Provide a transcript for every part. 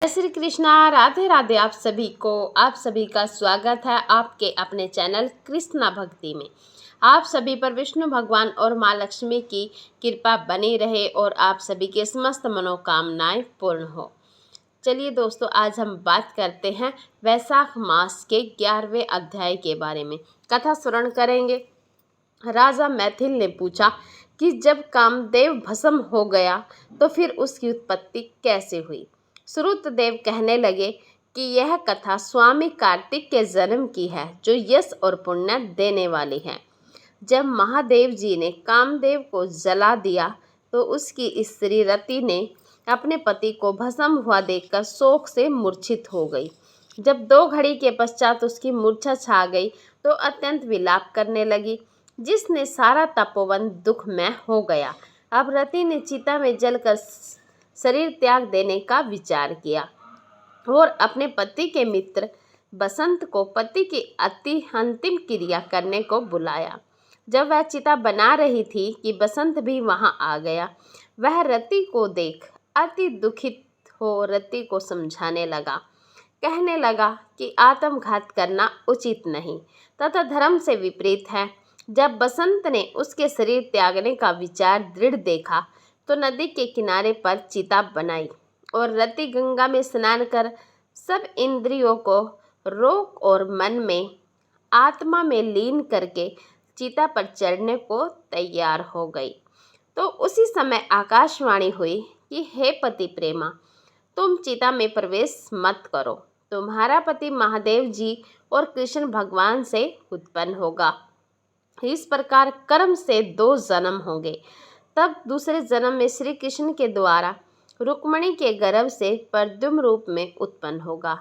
जय श्री कृष्णा। राधे राधे। आप सभी का स्वागत है आपके अपने चैनल कृष्णा भक्ति में। आप सभी पर विष्णु भगवान और माँ लक्ष्मी की कृपा बनी रहे और आप सभी के समस्त मनोकामनाएं पूर्ण हो। चलिए दोस्तों, आज हम बात करते हैं वैशाख मास के 11वें अध्याय के बारे में। कथा श्रवण करेंगे। राजा मैथिल ने पूछा कि जब कामदेव भस्म हो गया तो फिर उसकी उत्पत्ति कैसे हुई। श्रुतदेव कहने लगे कि यह कथा स्वामी कार्तिक के जन्म की है, जो यश और पुण्य देने वाली है। जब महादेव जी ने कामदेव को जला दिया तो उसकी स्त्री रति ने अपने पति को भस्म हुआ देखकर शोक से मूर्छित हो गई। जब 2 घड़ी के पश्चात उसकी मूर्छा छा गई तो अत्यंत विलाप करने लगी, जिसने सारा तपोवन दुखमय हो गया। अब रति ने चिता में जलकर शरीर त्याग देने का विचार किया और अपने पति के मित्र बसंत को पति की अंतिम क्रिया करने को बुलाया। जब वह चिता बना रही थी कि बसंत भी वहां आ गया। वह रति को देख अति दुखित हो रति को समझाने लगा। कहने लगा कि आत्मघात करना उचित नहीं तथा धर्म से विपरीत है। जब बसंत ने उसके शरीर त्यागने का विचार दृढ़ देखा तो नदी के किनारे पर चिता बनाई और रति गंगा में स्नान कर सब इंद्रियों को रोक और मन में आत्मा में लीन करके चिता पर चढ़ने को तैयार हो गई। तो उसी समय आकाशवाणी हुई कि हे पति प्रेमा, तुम चिता में प्रवेश मत करो। तुम्हारा पति महादेव जी और कृष्ण भगवान से उत्पन्न होगा। इस प्रकार कर्म से 2 जन्म होंगे। तब दूसरे जन्म में श्री कृष्ण के द्वारा रुक्मिणी के गर्भ से प्रद्युम्न रूप में उत्पन्न होगा।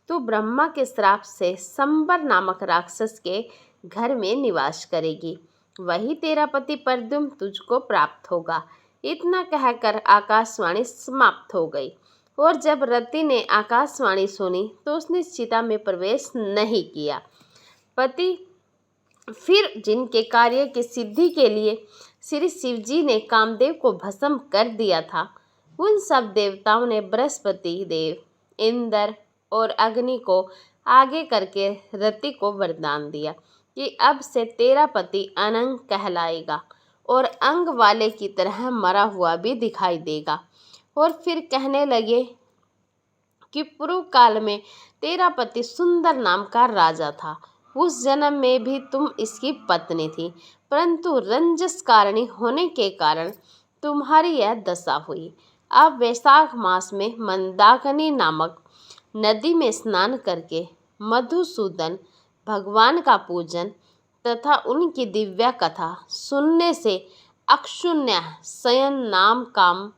तू ब्रह्मा के श्राप से संबर नामक राक्षस के घर में निवास करेगी। वही तेरा पति प्रद्युम्न तुझको प्राप्त होगा। इतना कहकर आकाशवाणी समाप्त हो गई। और जब रति ने आकाशवाणी सुनी तो उसने चिता में प्रवेश नहीं किया। पति फिर जिनके कार्य की सिद्धि के लिए श्री शिव जी ने कामदेव को भस्म कर दिया था, उन सब देवताओं ने बृहस्पति देव, इंद्र और अग्नि को आगे करके रति को वरदान दिया कि अब से तेरा पति अनंग कहलाएगा और अंग वाले की तरह मरा हुआ भी दिखाई देगा। और फिर कहने लगे कि पूर्व काल में तेरा पति सुंदर नाम का राजा था। उस जन्म में भी तुम इसकी पत्नी थी, परंतु रंजस कारणी होने के कारण तुम्हारी यह दशा हुई। अब वैशाख मास में मंदाकिनी नामक नदी में स्नान करके मधुसूदन भगवान का पूजन तथा उनकी दिव्य कथा सुनने से अक्षुण्य शयन नाम काम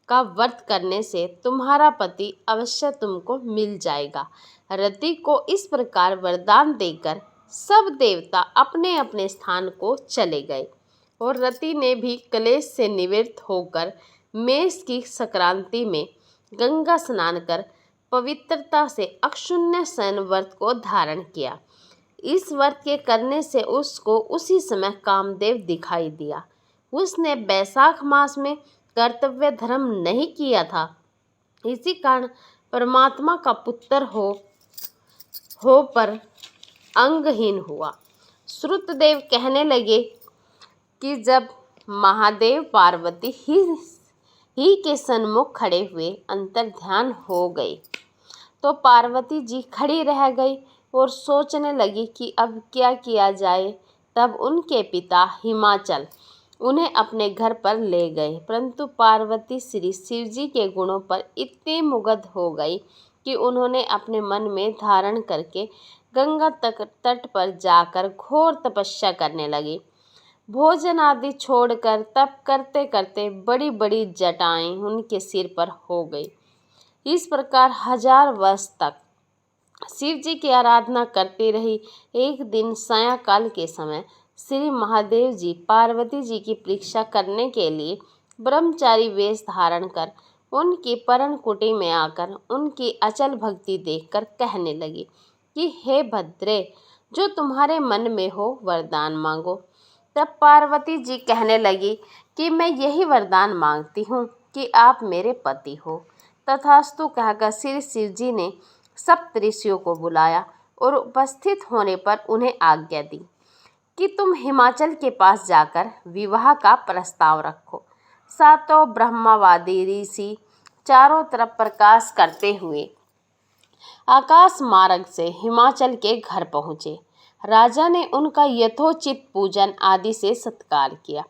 का व्रत करने से तुम्हारा पति अवश्य तुमको मिल जाएगा। रति को इस प्रकार वरदान देकर सब देवता अपने अपने स्थान को चले गए और रति ने भी क्लेश से निवृत्त होकर मेष की संक्रांति में गंगा स्नान कर पवित्रता से अक्षुण्य शयन व्रत को धारण किया। इस व्रत के करने से उसको उसी समय कामदेव दिखाई दिया। उसने वैशाख मास में कर्तव्य धर्म नहीं किया था, इसी कारण परमात्मा का पुत्र हो पर अंगहीन हुआ। श्रुतदेव कहने लगे कि जब महादेव पार्वती ही के सन्मुख खड़े हुए अंतर ध्यान हो गए तो पार्वती जी खड़ी रह गई और सोचने लगी कि अब क्या किया जाए। तब उनके पिता हिमाचल उन्हें अपने घर पर ले गए, परंतु पार्वती श्री शिव जी के गुणों पर इतनी मुग्ध हो गई कि उन्होंने अपने मन में धारण करके गंगा तट पर जाकर घोर तपस्या करने लगी। भोजन आदि छोड़कर तप करते करते बड़ी बड़ी जटाएं उनके सिर पर हो गई। इस प्रकार 1000 वर्ष तक शिव जी की आराधना करती रही। एक दिन सायंकाल के समय श्री महादेव जी पार्वती जी की परीक्षा करने के लिए ब्रह्मचारी वेश धारण कर उनकी पर्ण कुटी में आकर उनकी अचल भक्ति देखकर कहने लगी कि हे भद्रे, जो तुम्हारे मन में हो वरदान मांगो। तब पार्वती जी कहने लगी कि मैं यही वरदान मांगती हूँ कि आप मेरे पति हो। तथास्तु कहकर श्री शिव जी ने सप्त ऋषियों को बुलाया और उपस्थित होने पर उन्हें आज्ञा दी कि तुम हिमाचल के पास जाकर विवाह का प्रस्ताव रखो। सातों ब्रह्मवादी ऋषि चारों तरफ प्रकाश करते हुए आकाश मार्ग से हिमाचल के घर पहुँचे। राजा ने उनका यथोचित पूजन आदि से सत्कार किया।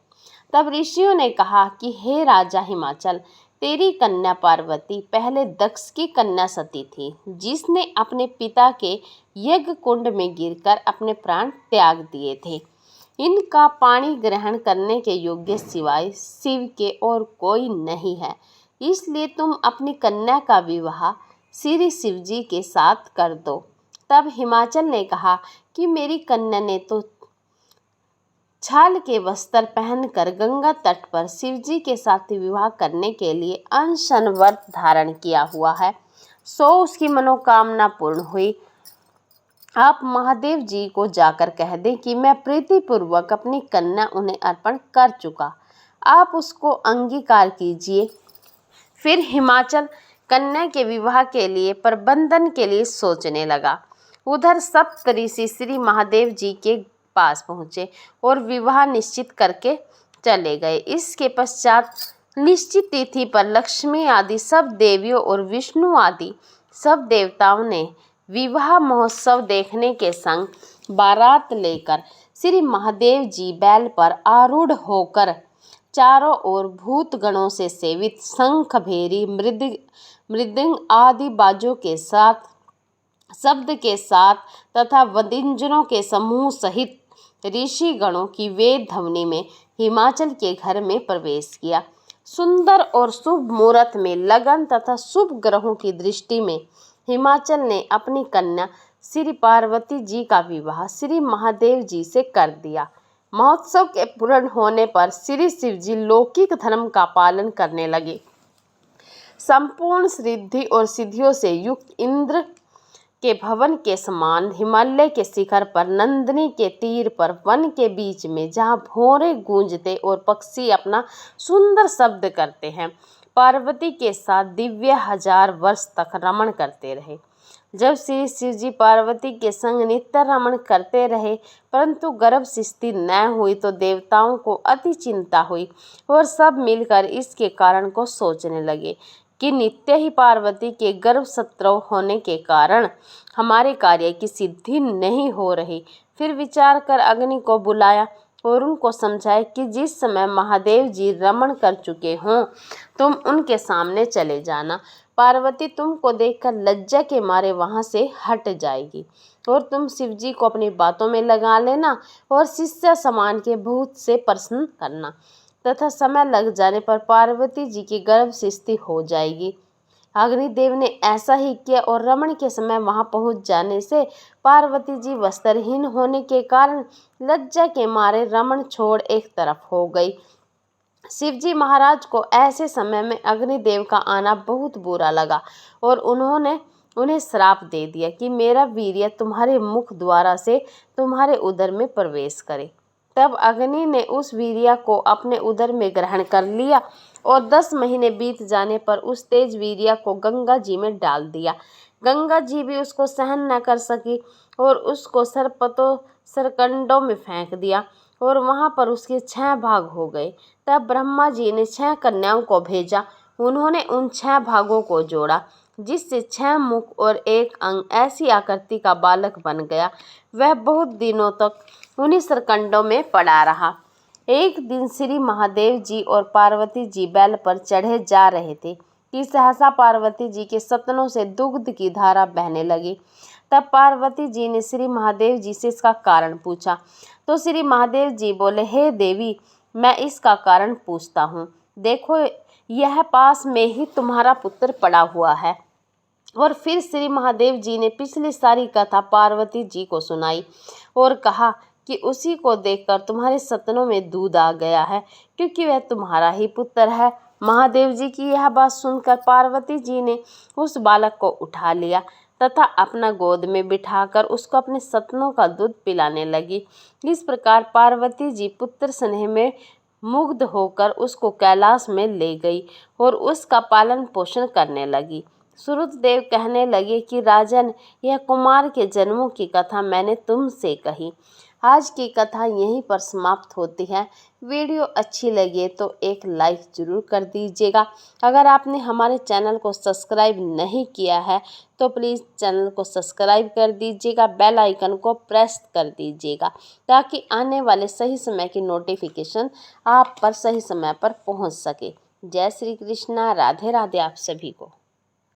तब ऋषियों ने कहा कि हे राजा हिमाचल, तेरी कन्या पार्वती पहले दक्ष की कन्या सती थी, जिसने अपने पिता के यज्ञ कुंड में गिरकर अपने प्राण त्याग दिए थे। इनका पानी ग्रहण करने के योग्य सिवाय शिव के और कोई नहीं है, इसलिए तुम अपनी कन्या का विवाह श्री शिव जी के साथ कर दो। तब हिमाचल ने कहा कि मेरी कन्या ने तो छाल के वस्त्र पहनकर गंगा तट पर शिवजी के साथ विवाह करने के लिए अनशन व्रत धारण किया हुआ है, सो उसकी मनोकामना पूर्ण हुई। आप महादेव जी को जाकर कह दें कि मैं प्रीतिपूर्वक अपनी कन्या उन्हें अर्पण कर चुका, आप उसको अंगीकार कीजिए। फिर हिमाचल कन्या के विवाह के लिए प्रबंधन के लिए सोचने लगा। उधर सप्त ऋषि श्री महादेव जी के पास पहुँचे और विवाह निश्चित करके चले गए। इसके पश्चात निश्चित तिथि पर लक्ष्मी आदि सब देवियों और विष्णु आदि सब देवताओं ने विवाह महोत्सव देखने के संग बारात लेकर श्री महादेव जी बैल पर आरूढ़ होकर चारों ओर भूत गणों से सेवित शंख भेरी मृदंग आदि बाजों के साथ शब्द के साथ तथा वदिंजनों के समूह सहित ऋषि गणों की वेद ध्वनि में हिमाचल के घर में प्रवेश किया। सुंदर और शुभ मुहूर्त में लगन तथा शुभ ग्रहों की दृष्टि में हिमाचल ने अपनी कन्या श्री पार्वती जी का विवाह श्री महादेव जी से कर दिया। महोत्सव के पूर्ण होने पर श्री शिव जी लौकिक धर्म का पालन करने लगे। संपूर्ण सिद्धि और सिद्धियों से युक्त इंद्र के भवन के समान हिमालय के शिखर पर नंदिनी के तीर पर वन के बीच में जहाँ भौरे गूंजते और पक्षी अपना सुंदर शब्द करते हैं, पार्वती के साथ दिव्य 1000 वर्ष तक रमण करते रहे। जब श्री शिव जी पार्वती के संग नित्य रमण करते रहे परंतु गर्भ सिद्धि न हुई तो देवताओं को अति चिंता हुई और सब मिलकर इसके कारण को सोचने लगे कि नित्य ही पार्वती के गर्भस्राव होने के कारण हमारे कार्य की सिद्धि नहीं हो रही। फिर विचार कर अग्नि को बुलाया और उनको समझाया कि जिस समय महादेव जी रमण कर चुके हों तुम उनके सामने चले जाना। पार्वती तुमको देखकर लज्जा के मारे वहाँ से हट जाएगी और तुम शिव जी को अपनी बातों में लगा लेना और शिष्य समान के भूत से प्रसन्न करना तथा समय लग जाने पर पार्वती जी की गर्भ सिद्धि हो जाएगी। अग्निदेव ने ऐसा ही किया और रमण के समय वहां पहुंच जाने से पार्वती जी वस्त्रहीन होने के कारण लज्जा के मारे रमण छोड़ एक तरफ हो गई। शिवजी महाराज को ऐसे समय में अग्निदेव का आना बहुत बुरा लगा और उन्होंने उन्हें श्राप दे दिया कि मेरा वीर्य तुम्हारे मुख द्वारा से तुम्हारे उदर में प्रवेश करे। तब अग्नि ने उस वीर्य को अपने उदर में ग्रहण कर लिया और 10 महीने बीत जाने पर उस तेज वीर्य को गंगा जी में डाल दिया। गंगा जी भी उसको सहन न कर सकी और उसको सरकंडों में फेंक दिया और वहाँ पर उसके 6 भाग हो गए। तब ब्रह्मा जी ने 6 कन्याओं को भेजा। उन्होंने उन 6 भागों को जोड़ा जिससे 6 मुख और 1 अंग ऐसी आकृति का बालक बन गया। वह बहुत दिनों तक उन्हीं सरकंडों में पड़ा रहा। एक दिन श्री महादेव जी और पार्वती जी बैल पर चढ़े जा रहे थे कि सहसा पार्वती जी के सतनों से दुग्ध की धारा बहने लगी। तब पार्वती जी ने श्री महादेव जी से इसका कारण पूछा तो श्री महादेव जी बोले, हे देवी, मैं इसका कारण पूछता हूँ। देखो, यह पास में ही तुम्हारा पुत्र पड़ा हुआ है। और फिर श्री महादेव जी ने पिछली सारी कथा पार्वती जी को सुनाई और कहा कि उसी को देखकर तुम्हारे सपनों में दूध आ गया है, क्योंकि वह तुम्हारा ही पुत्र है। महादेव जी की यह बात सुनकर पार्वती जी ने उस बालक को उठा लिया तथा अपना गोद में बिठाकर उसको अपने सपनों का दूध पिलाने लगी। इस प्रकार पार्वती जी पुत्र स्नेह में मुग्ध होकर उसको कैलाश में ले गई और उसका पालन पोषण करने लगी। सूर्यदेव कहने लगे कि राजन, यह कुमार के जन्मों की कथा मैंने तुमसे कही। आज की कथा यहीं पर समाप्त होती है। वीडियो अच्छी लगे तो एक लाइक ज़रूर कर दीजिएगा। अगर आपने हमारे चैनल को सब्सक्राइब नहीं किया है तो प्लीज़ चैनल को सब्सक्राइब कर दीजिएगा, बेल आइकन को प्रेस कर दीजिएगा ताकि आने वाले सही समय की नोटिफिकेशन आप पर सही समय पर पहुंच सके। जय श्री कृष्णा, राधे राधे आप सभी को।